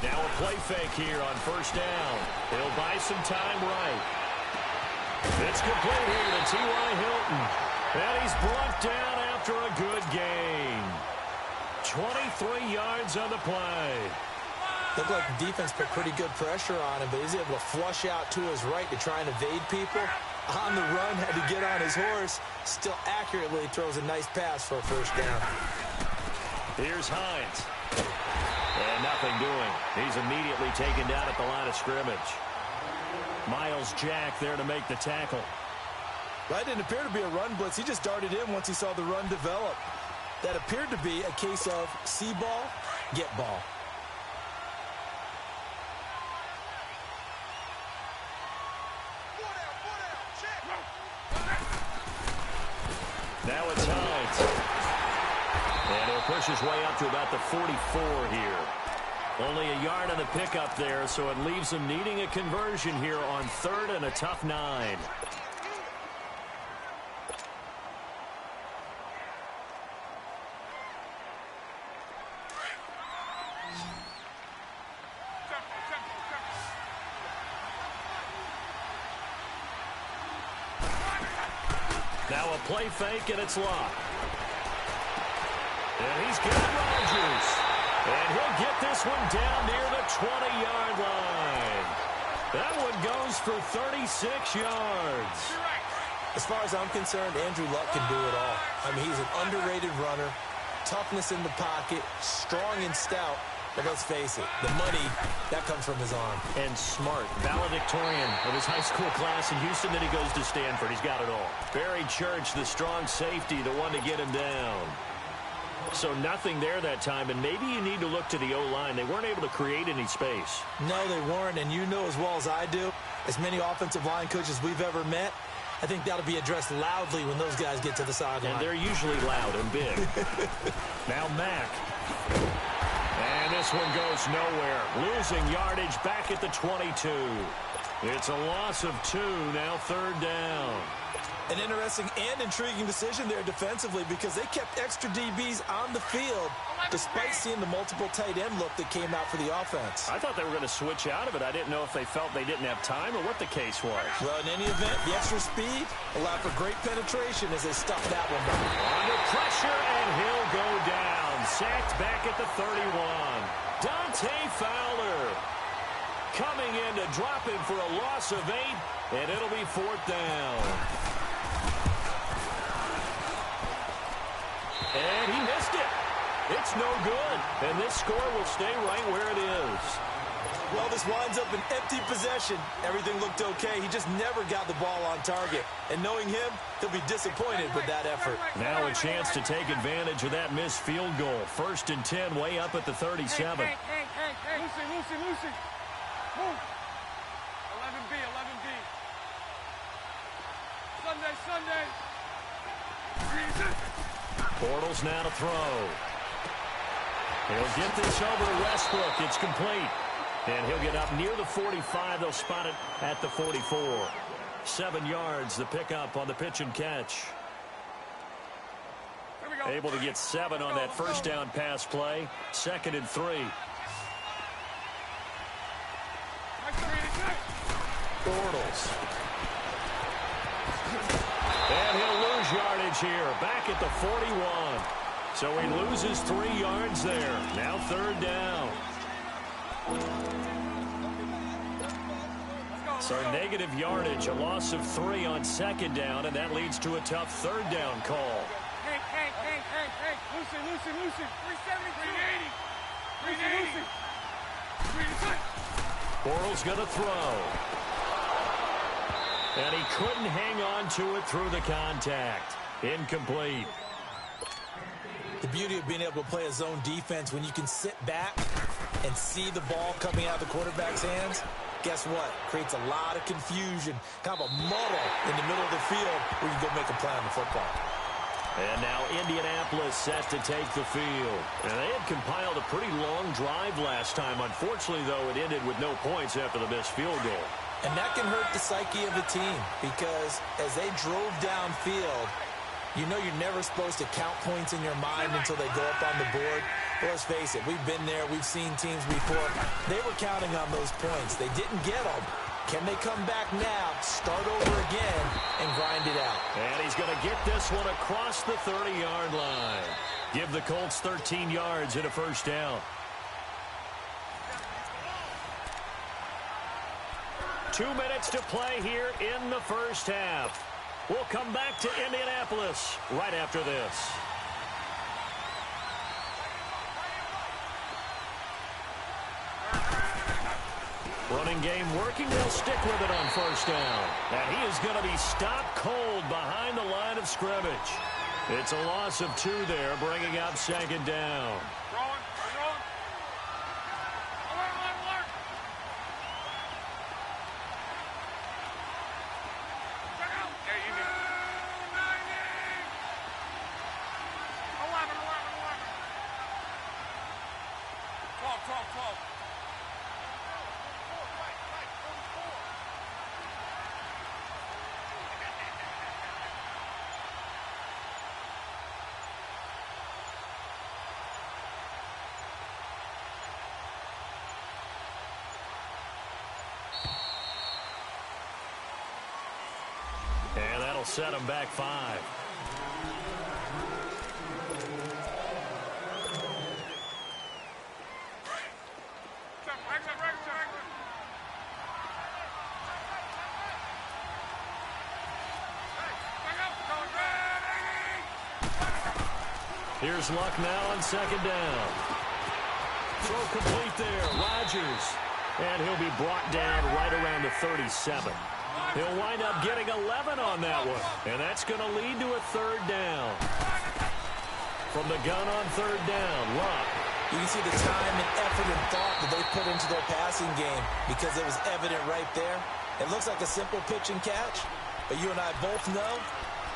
Now a play fake here on first down. He'll buy some time right. It's complete here to T.Y. Hilton. And he's brought down after a good gain. 23 yards on the play. Looked like the defense put pretty good pressure on him, but he's able to flush out to his right to try and evade people. On the run, had to get on his horse. Still accurately throws a nice pass for a first down. Here's Hines. And nothing doing. He's immediately taken down at the line of scrimmage. Miles Jack there to make the tackle. That didn't appear to be a run blitz. He just darted in once he saw the run develop. That appeared to be a case of see ball, get ball. Now it's Hines. And he'll push his way up to about the 44 here. Only a yard on the pickup there, so it leaves him needing a conversion here on 3rd and a tough 9. Now a play fake, and it's locked. And he's got Rodgers. And he'll get this one down near the 20-yard line. That one goes for 36 yards. As far as I'm concerned, Andrew Luck can do it all. I mean, he's an underrated runner, toughness in the pocket, strong and stout. But let's face it, the money, that comes from his arm. And smart, valedictorian of his high school class in Houston. Then he goes to Stanford. He's got it all. Barry Church, the strong safety, the one to get him down. So nothing there that time, and maybe you need to look to the O-line. They weren't able to create any space. No, they weren't, and you know as well as I do, as many offensive line coaches we've ever met, I think that'll be addressed loudly when those guys get to the sideline. And they're usually loud and big. Now Mack. And this one goes nowhere. Losing yardage back at the 22. It's a loss of 2, now 3rd down. An interesting and intriguing decision there defensively because they kept extra DBs on the field despite seeing the multiple tight end look that came out for the offense. I thought they were going to switch out of it. I didn't know if they felt they didn't have time or what the case was. Well, in any event, the extra speed allowed for great penetration as they stuffed that one down. Under pressure, and he'll go down. Sacked back at the 31. Dante Fowler coming in to drop him for a loss of 8, and it'll be 4th down. And he missed it. It's no good. And this score will stay right where it is. Well, this winds up an empty possession. Everything looked okay. He just never got the ball on target. And knowing him, he'll be disappointed with that effort. Now a chance to take advantage of that missed field goal. 1st and 10, way up at the 37. Hey. Lucy. Move. 11B. Sunday. Bortles now to throw. He'll get this over to Westbrook. It's complete. And he'll get up near the 45. They'll spot it at the 44. 7 yards, the pickup on the pitch and catch. Able to get 7 on that first down pass play. 2nd and 3. Bortles. And he'll lose yardage here. Back at the 41. So he loses 3 yards there. Now 3rd down. So negative yardage, a loss of 3 on 2nd down, and that leads to a tough 3rd down call. Hey. Lucy. 370. 380. Bortles going to throw. And he couldn't hang on to it through the contact. Incomplete. The beauty of being able to play a zone defense when you can sit back and see the ball coming out of the quarterback's hands, guess what? Creates a lot of confusion, kind of a muddle in the middle of the field where you go make a play on the football. And now Indianapolis set to take the field. And they had compiled a pretty long drive last time. Unfortunately, though, it ended with no points after the missed field goal. And that can hurt the psyche of the team because as they drove downfield, you know you're never supposed to count points in your mind until they go up on the board. Well, let's face it, we've been there, we've seen teams before. They were counting on those points. They didn't get them. Can they come back now, start over again, and grind it out? And he's going to get this one across the 30-yard line. Give the Colts 13 yards and a first down. 2 minutes to play here in the first half. We'll come back to Indianapolis right after this. Running game working. They'll stick with it on first down. And he is going to be stopped cold behind the line of scrimmage. It's a loss of 2 there, bringing up second down. And that'll set him back 5. Here's Luck now on second down. Throw complete there. Rodgers. And he'll be brought down right around the 37. He'll wind up getting 11 on that one. And that's going to lead to a third down. From the gun on third down, Luck. You can see the time and effort and thought that they put into their passing game because it was evident right there. It looks like a simple pitch and catch, but you and I both know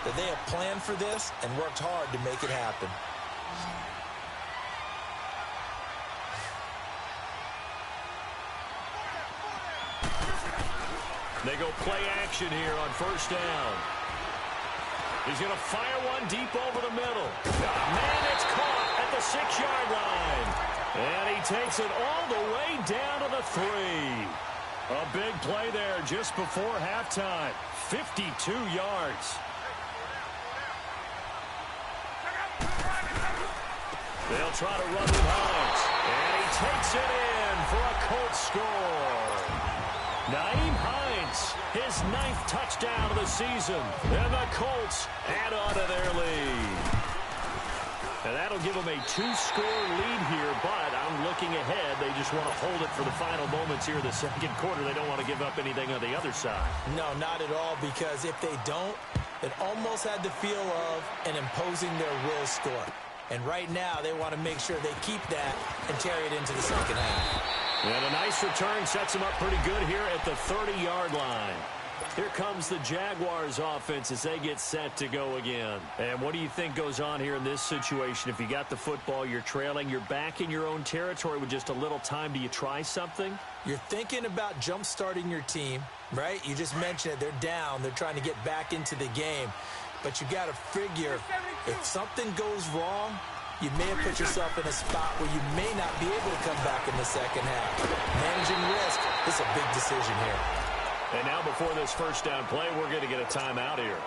that they have planned for this and worked hard to make it happen. They go play action here on first down. He's going to fire one deep over the middle. Man, it's caught at the 6-yard line. And he takes it all the way down to the 3. A big play there just before halftime. 52 yards. They'll try to run with Hines. And he takes it in for a Colts score. Nyheim Hines, his 9th touchdown of the season. And the Colts add on to their lead. And that'll give them a 2-score lead here, but I'm looking ahead. They just want to hold it for the final moments here in the second quarter. They don't want to give up anything on the other side. No, not at all, because if they don't, it almost had the feel of an imposing their will score. And right now, they want to make sure they keep that and carry it into the second half. And a nice return sets them up pretty good here at the 30-yard line. Here comes the Jaguars offense as they get set to go again. And what do you think goes on here in this situation? If you got the football, you're trailing, you're back in your own territory with just a little time. Do you try something? You're thinking about jump-starting your team, right? You just mentioned it. They're down. They're trying to get back into the game. But you got to figure if something goes wrong, you may have put yourself in a spot where you may not be able to come back in the second half. Managing risk is a big decision here. And now before this first down play, we're going to get a timeout here,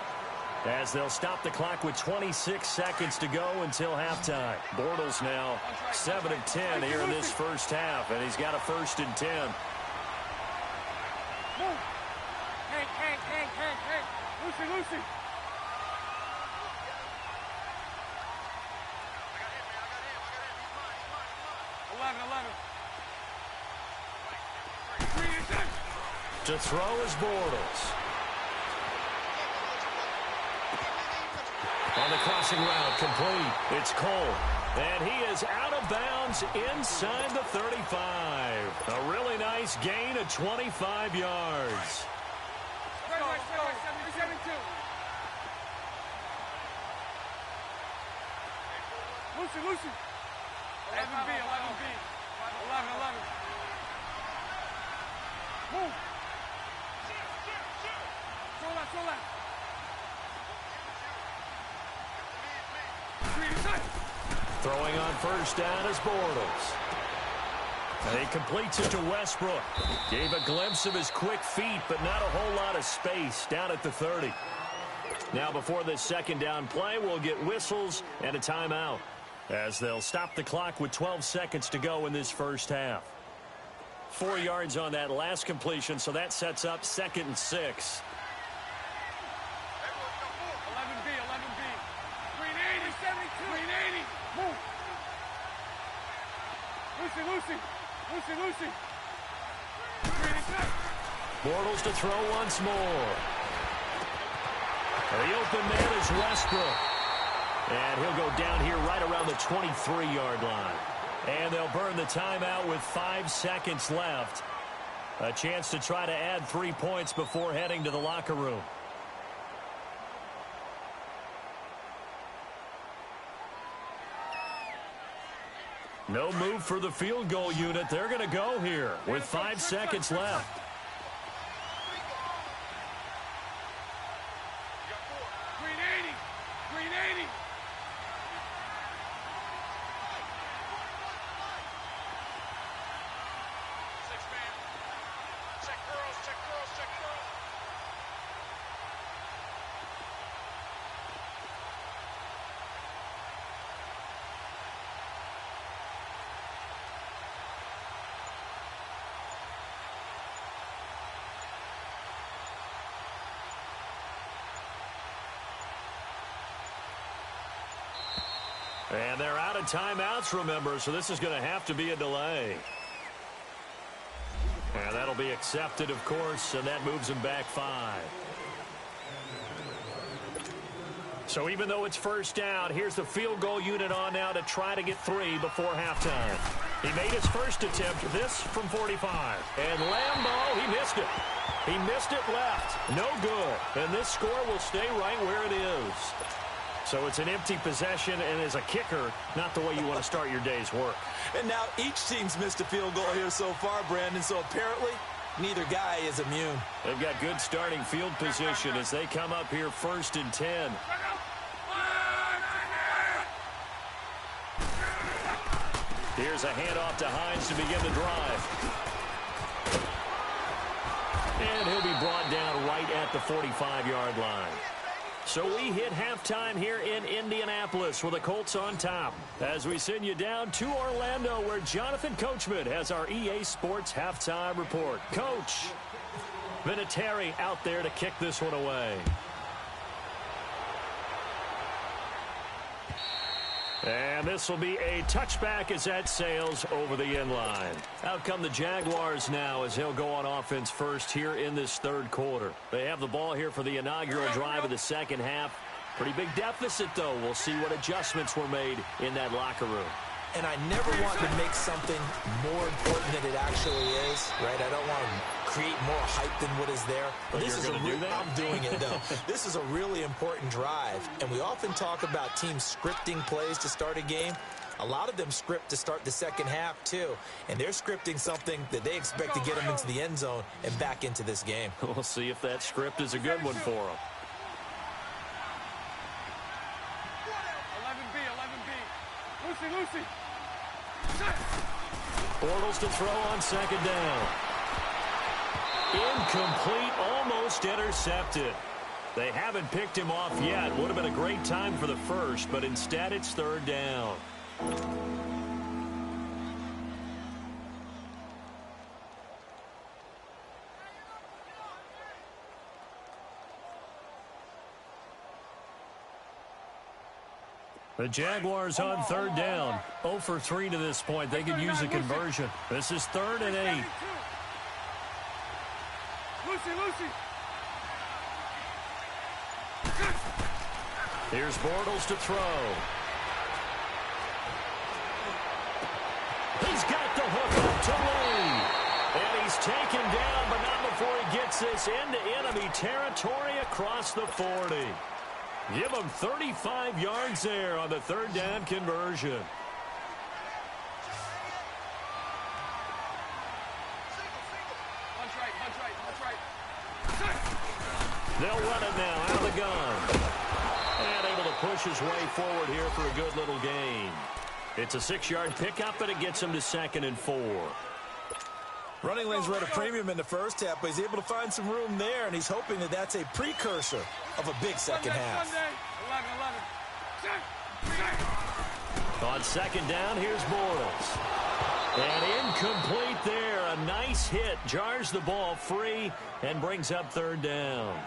as they'll stop the clock with 26 seconds to go until halftime. Bortles now 7 of 10 here in this first half, and he's got a 1st and 10. Move. Hank. Lucy. 11. To throw is Bortles. On the crossing route, complete. It's Cole. And he is out of bounds inside the 35. A really nice gain of 25 yards. Right, 72. Lucy. 11B. 11. Move. Throw left. 3 to 6. Throwing on first down is Bortles. And he completes it to Westbrook. Gave a glimpse of his quick feet, but not a whole lot of space down at the 30. Now before this second down play, we'll get whistles and a timeout, as they'll stop the clock with 12 seconds to go in this first half. 4 yards on that last completion, so that sets up 2nd and 6. 11B, 11B. Green 80, 72. Green 80. Move. Lucy. Green is good. Bortles to throw once more. The open man is Westbrook. And he'll go down here right around the 23-yard line. And they'll burn the timeout with 5 seconds left. A chance to try to add 3 points before heading to the locker room. No move for the field goal unit. They're going to go here with 5 seconds left. Green 80. Green 80. Check girls. And they're out of timeouts, remember, so this is going to have to be a delay. And that'll be accepted, of course, and that moves him back 5. So even though it's first down, here's the field goal unit on now to try to get 3 before halftime. He made his first attempt, this from 45. And Lambeau, he missed it. He missed it left. No good. And this score will stay right where it is. So it's an empty possession, and as a kicker, not the way you want to start your day's work. And now each team's missed a field goal here so far, Brandon, so apparently neither guy is immune. They've got good starting field position as they come up here 1st and 10. Here's a handoff to Hines to begin the drive. And he'll be brought down right at the 45-yard line. So we hit halftime here in Indianapolis with the Colts on top, as we send you down to Orlando, where Jonathan Coachman has our EA Sports halftime report. Coach, Vinatieri out there to kick this one away. And this will be a touchback as that sails over the end line. Out come the Jaguars now as he'll go on offense first here in this 3rd quarter. They have the ball here for the inaugural drive of the second half. Pretty big deficit, though. We'll see what adjustments were made in that locker room. And I never want to make something more important than it actually is, right? I don't want to create more hype than what is there. But this is I'm doing it, though. This is a really important drive. And we often talk about teams scripting plays to start a game. A lot of them script to start the second half, too. And they're scripting something that they expect to get them into the end zone and back into this game. We'll see if that script is a good one for them. 11B. Lucy. Bortles to throw on 2nd down. Incomplete, almost intercepted. They haven't picked him off yet. Would have been a great time for the first, but instead it's 3rd down. The Jaguars on 3rd down. 0 for 3 to this point. They could use a conversion. This is 3rd and 8. Lucy. Here's Bortles to throw. He's got the hook up to Lee. And he's taken down, but not before he gets this into enemy territory across the 40. Give him 35 yards there on the 3rd down conversion. Punch right. They'll run it now out of the gun. And able to push his way forward here for a good little gain. It's a 6-yard pickup, and it gets him to 2nd and 4. Running lanes were at a premium in the first half, but he's able to find some room there, and he's hoping that that's a precursor of a big second half. 11. On 2nd down, here's Bortles. And incomplete there. A nice hit. Jars the ball free and brings up 3rd down.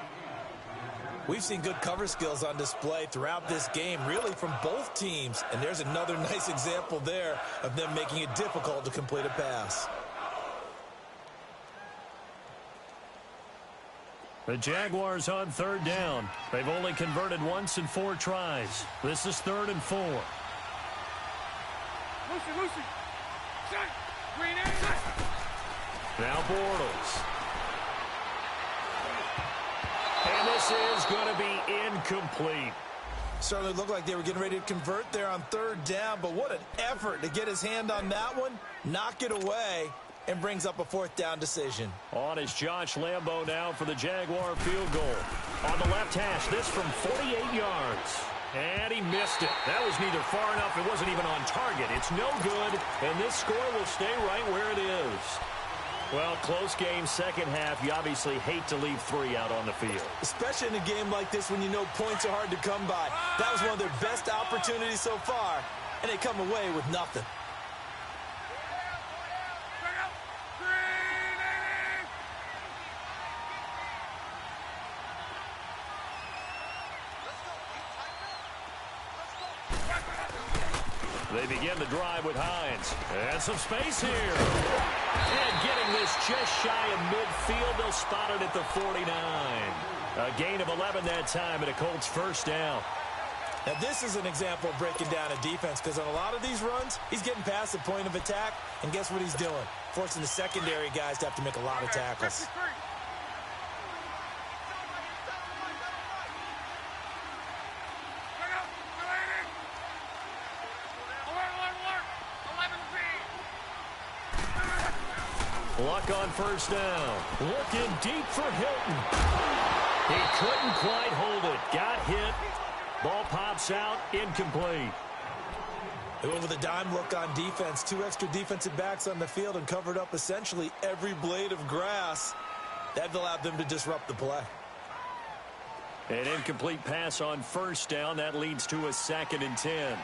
We've seen good cover skills on display throughout this game, really from both teams. And there's another nice example there of them making it difficult to complete a pass. The Jaguars on 3rd down. They've only converted once in 4 tries. This is 3rd and 4. Lucy. Set. Green A. Now Bortles. And this is going to be incomplete. Certainly looked like they were getting ready to convert there on 3rd down, but what an effort to get his hand on that one, knock it away, and brings up a 4th down decision. On is Josh Lambo now for the Jaguar field goal. On the left hash, this from 48 yards. And he missed it. That was neither far enough. It wasn't even on target. It's no good, and this score will stay right where it is. Well, close game, second half. You obviously hate to leave 3 out on the field. Especially in a game like this when you know points are hard to come by. That was one of their best opportunities so far, and they come away with nothing. They begin the drive with Hines. And some space here. And getting this just shy of midfield. They'll spot it at the 49. A gain of 11 that time, and a Colts 1st down. Now, this is an example of breaking down a defense, because on a lot of these runs, he's getting past the point of attack, and guess what he's doing? Forcing the secondary guys to have to make a lot of tackles. Luck on 1st down. Looking deep for Hilton. He couldn't quite hold it. Got hit. Ball pops out. Incomplete. They went with a dime look on defense. 2 extra defensive backs on the field and covered up essentially every blade of grass. That allowed them to disrupt the play. An incomplete pass on 1st down. That leads to a 2nd and 10.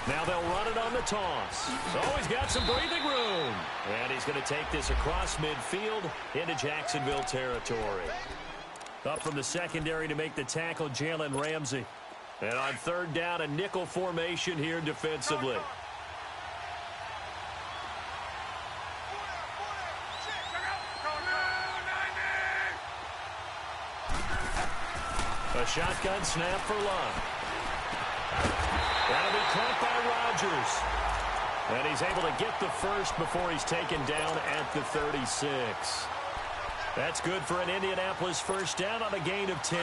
Now they'll run it on the toss. So he's got some breathing room. And he's going to take this across midfield into Jacksonville territory. Up from the secondary to make the tackle, Jalen Ramsey. And on 3rd down, a nickel formation here defensively. A shotgun snap for Lund. That'll be caught by Rodgers. And he's able to get the first before he's taken down at the 36. That's good for an Indianapolis 1st down on a gain of 10.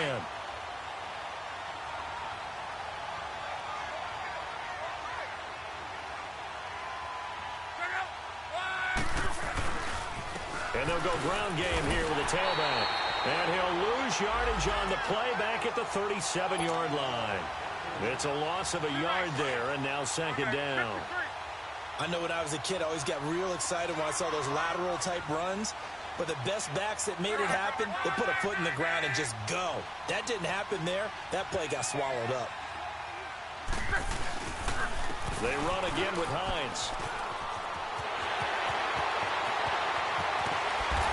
And they'll go ground game here with a tailback. And he'll lose yardage on the play back at the 37-yard line. It's a loss of a yard there, and now 2nd down. I know when I was a kid, I always got real excited when I saw those lateral-type runs. But the best backs that made it happen, they put a foot in the ground and just go. That didn't happen there. That play got swallowed up. They run again with Hines.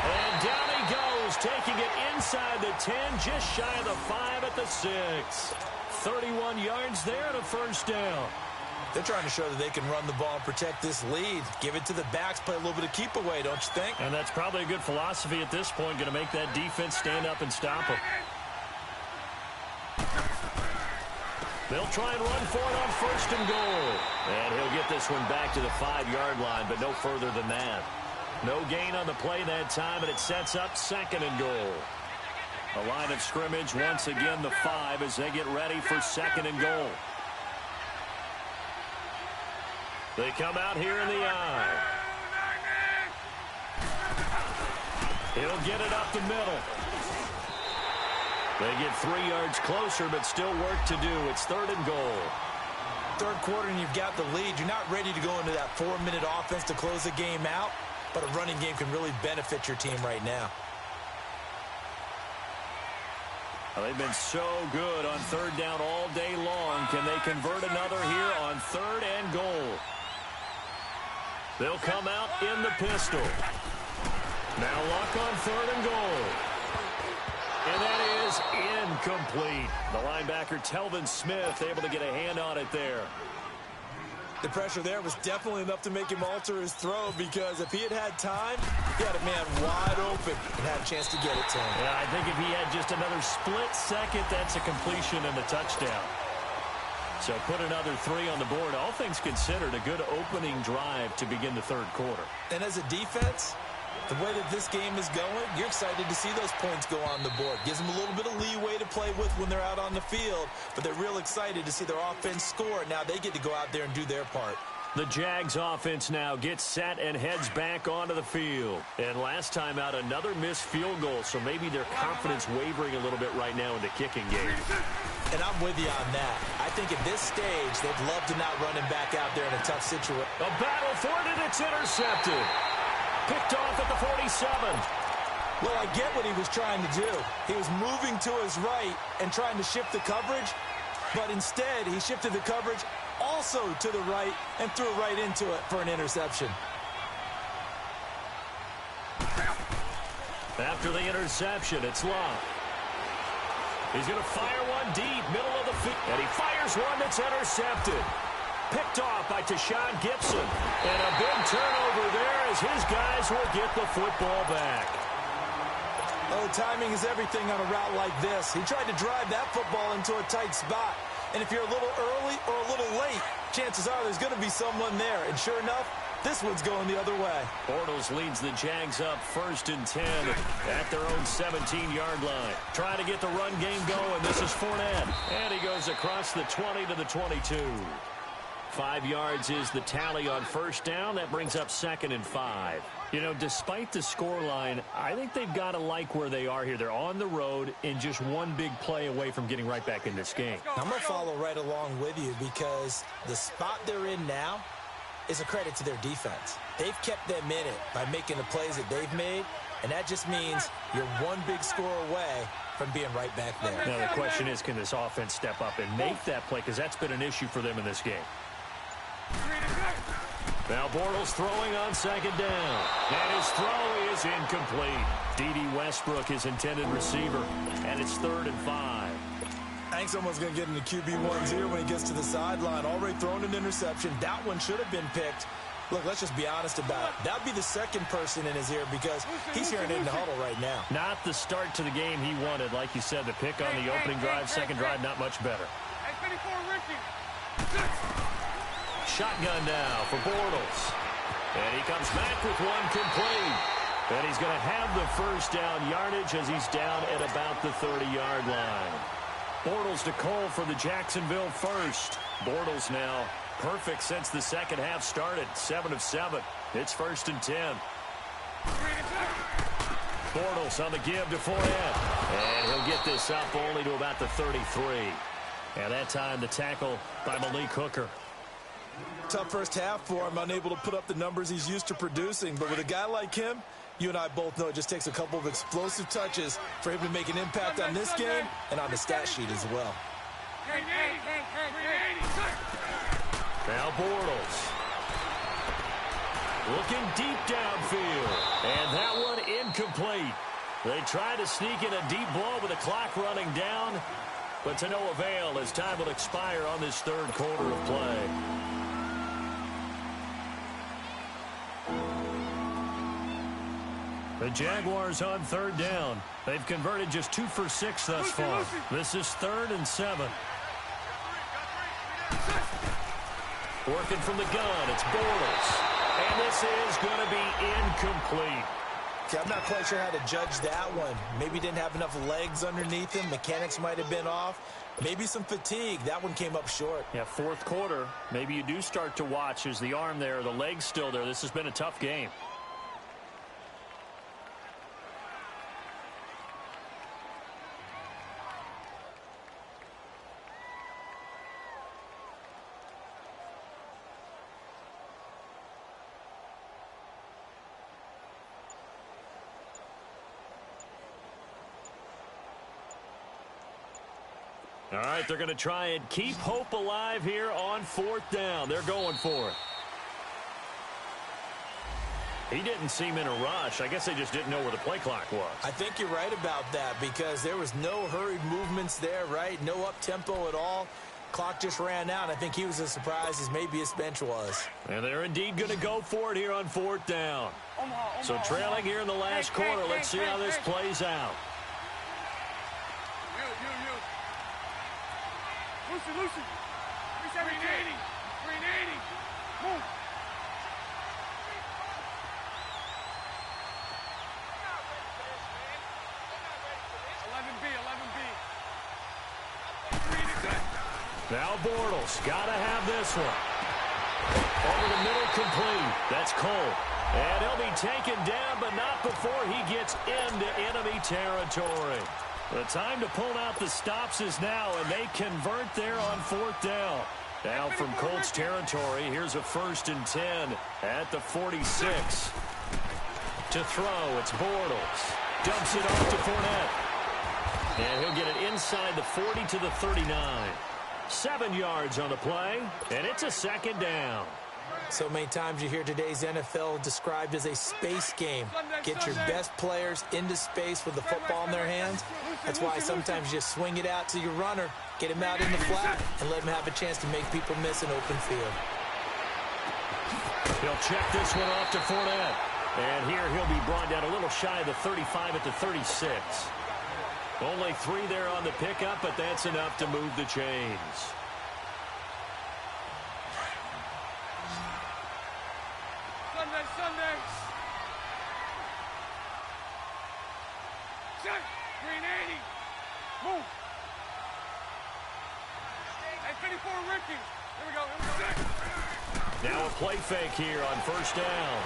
And down he goes, taking it inside the 10, just shy of the 5 at the 6. 31 yards there and a 1st down. They're trying to show that they can run the ball and protect this lead. Give it to the backs, play a little bit of keep away, don't you think? And that's probably a good philosophy at this point, going to make that defense stand up and stop them. They'll try and run for it on 1st and goal. And he'll get this one back to the 5-yard line, but no further than that. No gain on the play that time, and it sets up 2nd and goal. A line of scrimmage, once again the 5 as they get ready for 2nd and goal. They come out here in the eye. He'll get it up the middle. They get 3 yards closer, but still work to do. It's 3rd and goal. Third quarter and you've got the lead. You're not ready to go into that 4-minute offense to close the game out, but a running game can really benefit your team right now. Well, they've been so good on 3rd down all day long. Can they convert another here on 3rd and goal? They'll come out in the pistol. Now Luck on 3rd and goal. And that is incomplete. The linebacker, Telvin Smith, able to get a hand on it there. The pressure there was definitely enough to make him alter his throw, because if he had time, he had a man wide open and had a chance to get it to him. Yeah, I think if he had just another split second, that's a completion and a touchdown. So put another 3 on the board. All things considered, a good opening drive to begin the 3rd quarter. And as a defense, the way that this game is going, you're excited to see those points go on the board. Gives them a little bit of leeway to play with when they're out on the field, but they're real excited to see their offense score. Now they get to go out there and do their part. The Jags offense now gets set and heads back onto the field. And last time out, another missed field goal, so maybe their confidence wavering a little bit right now in the kicking game. And I'm with you on that. I think at this stage, they'd love to not run him back out there in a tough situation. A battle for it, and it's intercepted. Picked off at the 47. Well, I get what he was trying to do. He was moving to his right and trying to shift the coverage, but instead he shifted the coverage also to the right and threw right into it for an interception. After the interception, it's Love. He's going to fire one deep, middle of the field, and he fires one that's intercepted. Picked off by Tashawn Gibson. And a big turnover there as his guys will get the football back. Oh, timing is everything on a route like this. He tried to drive that football into a tight spot. And if you're a little early or a little late, chances are there's going to be someone there. And sure enough, this one's going the other way. Bortles leads the Jags up 1st and 10 at their own 17-yard line. Trying to get the run game going. This is Fournette. And he goes across the 20 to the 22. 5 yards is the tally on 1st down. That brings up 2nd and 5. You know, despite the scoreline, I think they've got to like where they are here. They're on the road and just one big play away from getting right back in this game. I'm going to follow right along with you, because the spot they're in now is a credit to their defense. They've kept them in it by making the plays that they've made, and that just means you're one big score away from being right back there. Now, the question is, can this offense step up and make that play? Because that's been an issue for them in this game. Now Bortles throwing on 2nd down. And his throw is incomplete. D.D. Westbrook, his intended receiver. And it's 3rd and 5. I think someone's going to get into QB1's here when he gets to the sideline. Already thrown an interception. That one should have been picked. Look, let's just be honest about it. That would be the second person in his ear, because he's hearing it in the huddle right now. Not the start to the game he wanted. Like you said, the pick on the opening drive, second drive, not much better. Shotgun now for Bortles. And he comes back with one complete. And he's going to have the 1st down yardage as he's down at about the 30-yard line. Bortles to Cole for the Jacksonville 1st. Bortles now perfect since the second half started. 7 of 7. It's 1st and 10. Bortles on the give to Fournette. And he'll get this up only to about the 33. And that time the tackle by Malik Hooker. Tough first half for him, unable to put up the numbers he's used to producing. But with a guy like him, you and I both know it just takes a couple of explosive touches for him to make an impact on this game and on the stat sheet as well. Now Bortles. Looking deep downfield. And that one incomplete. They try to sneak in a deep ball with the clock running down, but to no avail as time will expire on this 3rd quarter of play. The Jaguars on 3rd down. They've converted just 2 for 6 thus far. This is 3rd and 7. Working from the gun, it's Bortles. And this is going to be incomplete. Okay, I'm not quite sure how to judge that one. Maybe didn't have enough legs underneath him. Mechanics might have been off. Maybe some fatigue. That one came up short. Yeah, 4th quarter. Maybe you do start to watch. Is the arm there, the leg's still there? This has been a tough game. All right, they're going to try and keep hope alive here on 4th down. They're going for it. He didn't seem in a rush. I guess they just didn't know where the play clock was. I think you're right about that because there was no hurried movements there, right? No up-tempo at all. Clock just ran out. I think he was as surprised as maybe his bench was. And they're indeed going to go for it here on 4th down. So trailing here in the last quarter. Let's see how this plays out. Lucy. 380. 380. Move. 11B. Now Bortles got to have this one. Over the middle, complete. That's Cole. And he'll be taken down, but not before he gets into enemy territory. The time to pull out the stops is now, and they convert there on 4th down. Now from Colts territory, here's a 1st and 10 at the 46. To throw, it's Bortles. Dumps it off to Fournette. And he'll get it inside the 40 to the 39. 7 yards on the play, and it's a 2nd down. So many times you hear today's NFL described as a space game. Get your best players into space with the football in their hands. That's why sometimes you just swing it out to your runner, get him out in the flat, and let him have a chance to make people miss an open field. He'll check this one off to Fournette. And here he'll be brought down a little shy of the 35 at the 36. Only 3 there on the pickup, but that's enough to move the chains. Sunday. Set. 380. Move. Hey, 54 Ricky. Here we go. Now a play fake here on 1st down.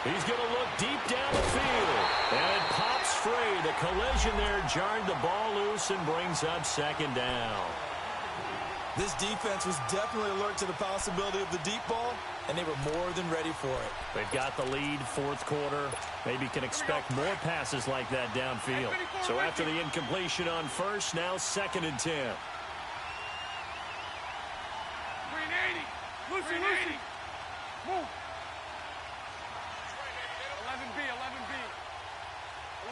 He's going to look deep down the field. And it pops free. The collision there jarred the ball loose and brings up 2nd down. This defense was definitely alert to the possibility of the deep ball, and they were more than ready for it. They've got the lead, 4th quarter. Maybe can expect more passes like that downfield. So after the incompletion on 1st, now 2nd and 10. 380. Lucy. Move. 11B.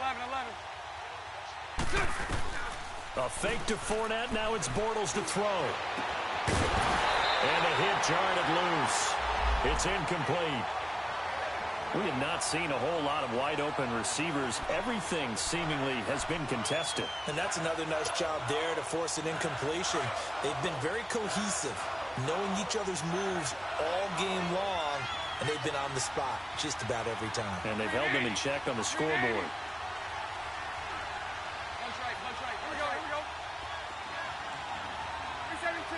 11. A fake to Fournette. Now it's Bortles to throw. And a hit jarred it loose. It's incomplete. We have not seen a whole lot of wide-open receivers. Everything seemingly has been contested. And that's another nice job there to force an incompletion. They've been very cohesive, knowing each other's moves all game long, and they've been on the spot just about every time. And they've held them in check on the scoreboard. Punch right. Here we go. 372.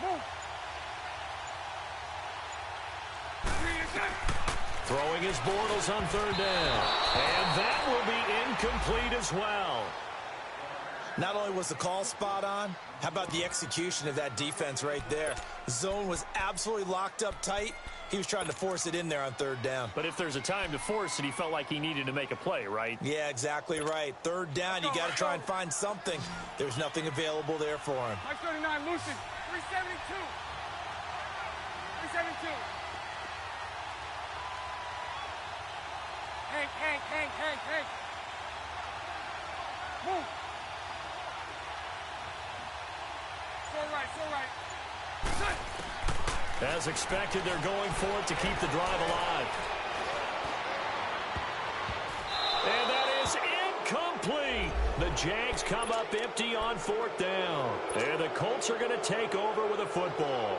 Move. Throwing his Bortles on 3rd down. And that will be incomplete as well. Not only was the call spot on, how about the execution of that defense right there? Zone was absolutely locked up tight. He was trying to force it in there on 3rd down. But if there's a time to force it, he felt like he needed to make a play, right? Yeah, exactly right. 3rd down, you got to try and find something. There's nothing available there for him. 539, Lucy. 372. 372. Hank. Move. So right. As expected, they're going for it to keep the drive alive. And that is incomplete. The Jags come up empty on 4th down. And the Colts are going to take over with a football.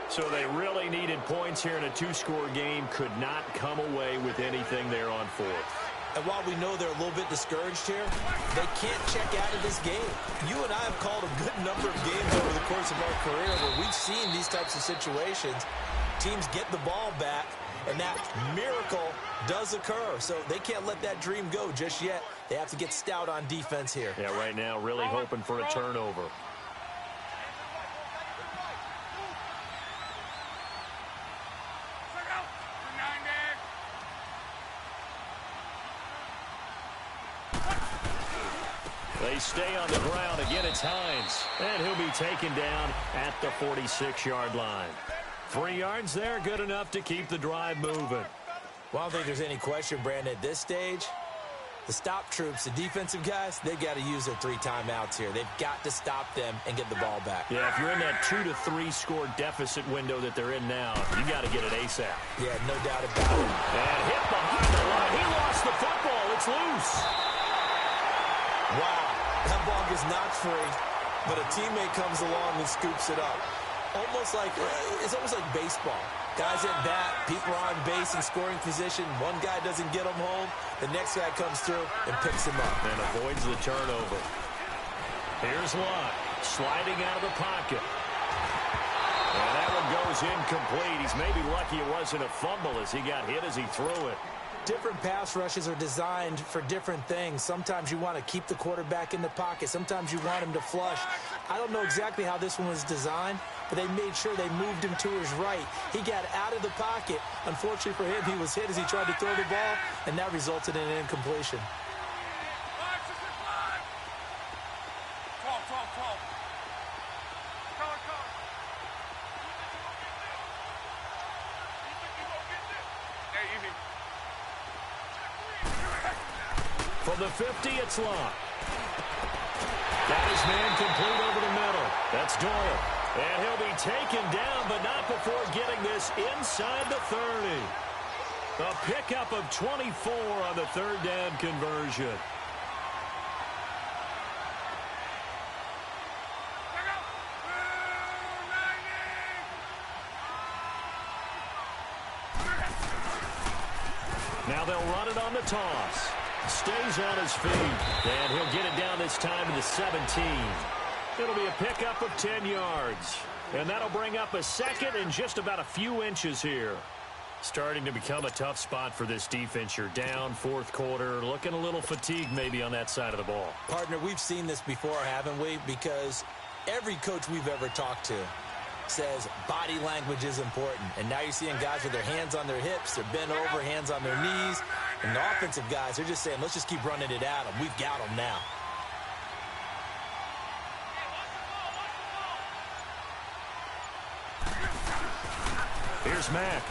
So they really needed points here in a 2-score game. Could not come away with anything there on 4th. And while we know they're a little bit discouraged here, they can't check out of this game. You and I have called a good number of games over the course of our career where we've seen these types of situations. Teams get the ball back, and that miracle does occur. So they can't let that dream go just yet. They have to get stout on defense here. Yeah, right now really hoping for a turnover. They stay on the ground. Again, it's Hines. And he'll be taken down at the 46-yard line. 3 yards there, good enough to keep the drive moving. Well, I don't think there's any question, Brandon, at this stage, the stop troops, the defensive guys, they've got to use their 3 timeouts here. They've got to stop them and get the ball back. Yeah, if you're in that 2 to 3 score deficit window that they're in now, you got to get it ASAP. Yeah, no doubt about it. And hit behind the line. He lost the football. It's loose. Wow, that ball gets knocked free, but a teammate comes along and scoops it up. It's almost like baseball. Guys at bat, people are on base in scoring position. One guy doesn't get him home. The next guy comes through and picks him up. And avoids the turnover. Here's Locke, sliding out of the pocket. And that one goes incomplete. He's maybe lucky it wasn't a fumble as he got hit as he threw it. Different pass rushes are designed for different things. Sometimes you want to keep the quarterback in the pocket. Sometimes you want him to flush. I don't know exactly how this one was designed, but they made sure they moved him to his right. He got out of the pocket. Unfortunately for him, he was hit as he tried to throw the ball, and that resulted in an incompletion. 12. From the 50, it's Locke. Got his man complete over the middle. That's Doyle. And he'll be taken down, but not before getting this inside the 30. A pickup of 24 on the third down conversion. Now they'll run it on the toss. Stays on his feet, and he'll get it down this time to the 17. It'll be a pickup of 10 yards, and that'll bring up a second and just about a few inches here. Starting to become a tough spot for this defense. You're down fourth quarter, looking a little fatigued maybe on that side of the ball. Partner, we've seen this before, haven't we? Because every coach we've ever talked to says body language is important. And now you're seeing guys with their hands on their hips, they're bent over, hands on their knees. And the offensive guys, they're just saying, let's just keep running it at them. We've got them now. Here's Mack.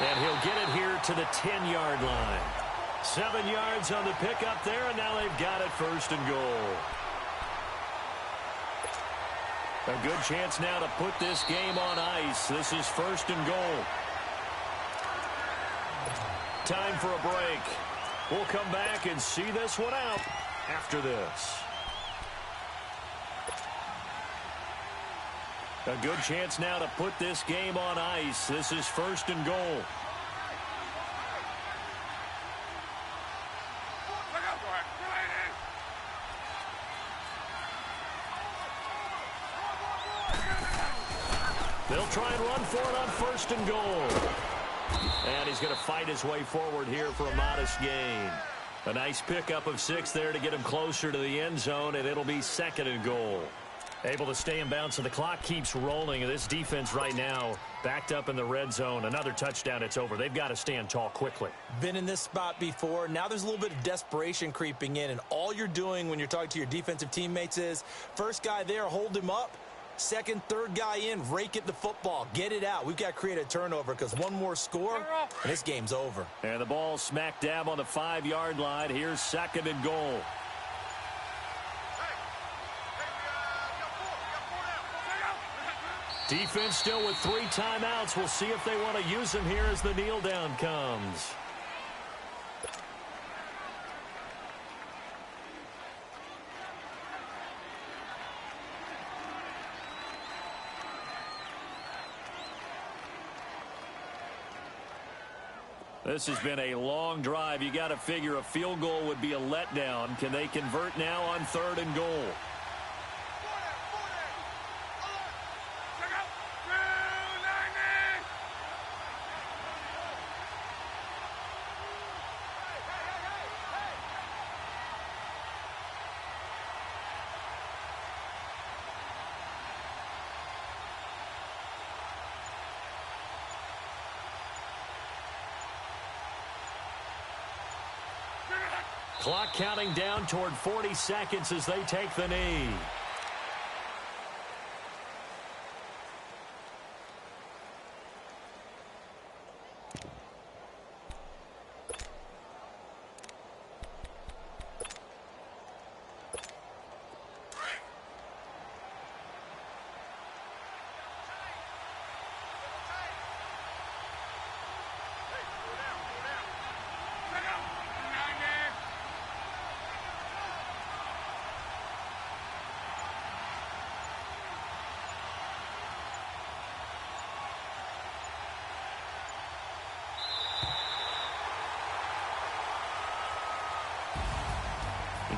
And he'll get it here to the 10-yard line. 7 yards on the pickup there, and now they've got it first and goal. A good chance now to put this game on ice. This is first and goal. Time for a break. We'll come back and see this one out after this. A good chance now to put this game on ice. This is first and goal. They'll try and run for it on first and goal. And he's going to fight his way forward here for a modest gain. A nice pickup of 6 there to get him closer to the end zone, and it'll be second and goal. Able to stay in bounds, so the clock keeps rolling. And this defense right now backed up in the red zone. Another touchdown, it's over. They've got to stand tall quickly. Been in this spot before. Now there's a little bit of desperation creeping in, and all you're doing when you're talking to your defensive teammates is first guy there, hold him up. Second, third guy in, rake at the football. Get it out. We've got to create a turnover because one more score, and this game's over. And the ball smack dab on the 5-yard line. Here's second and goal. Defense still with 3 timeouts. We'll see if they want to use them here as the kneel down comes. This has been a long drive. You got to figure a field goal would be a letdown. Can they convert now on third and goal? Clock counting down toward 40 seconds as they take the knee.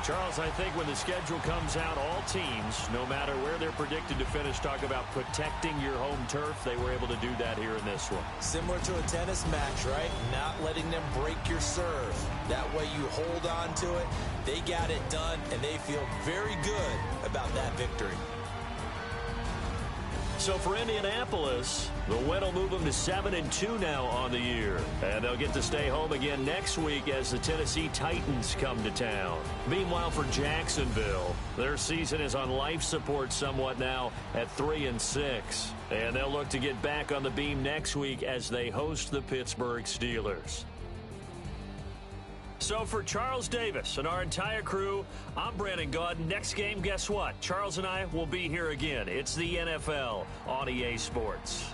Charles, I think when the schedule comes out, all teams, no matter where they're predicted to finish, talk about protecting your home turf. They were able to do that here in this one. Similar to a tennis match, right? Not letting them break your serve. That way you hold on to it. They got it done, and they feel very good about that victory. So for Indianapolis, the win will move them to 7-2 now on the year. And they'll get to stay home again next week as the Tennessee Titans come to town. Meanwhile, for Jacksonville, their season is on life support somewhat now at 3-6. And they'll look to get back on the beam next week as they host the Pittsburgh Steelers. So for Charles Davis and our entire crew, I'm Brandon Gaudin. Next game, guess what? Charles and I will be here again. It's the NFL on EA Sports.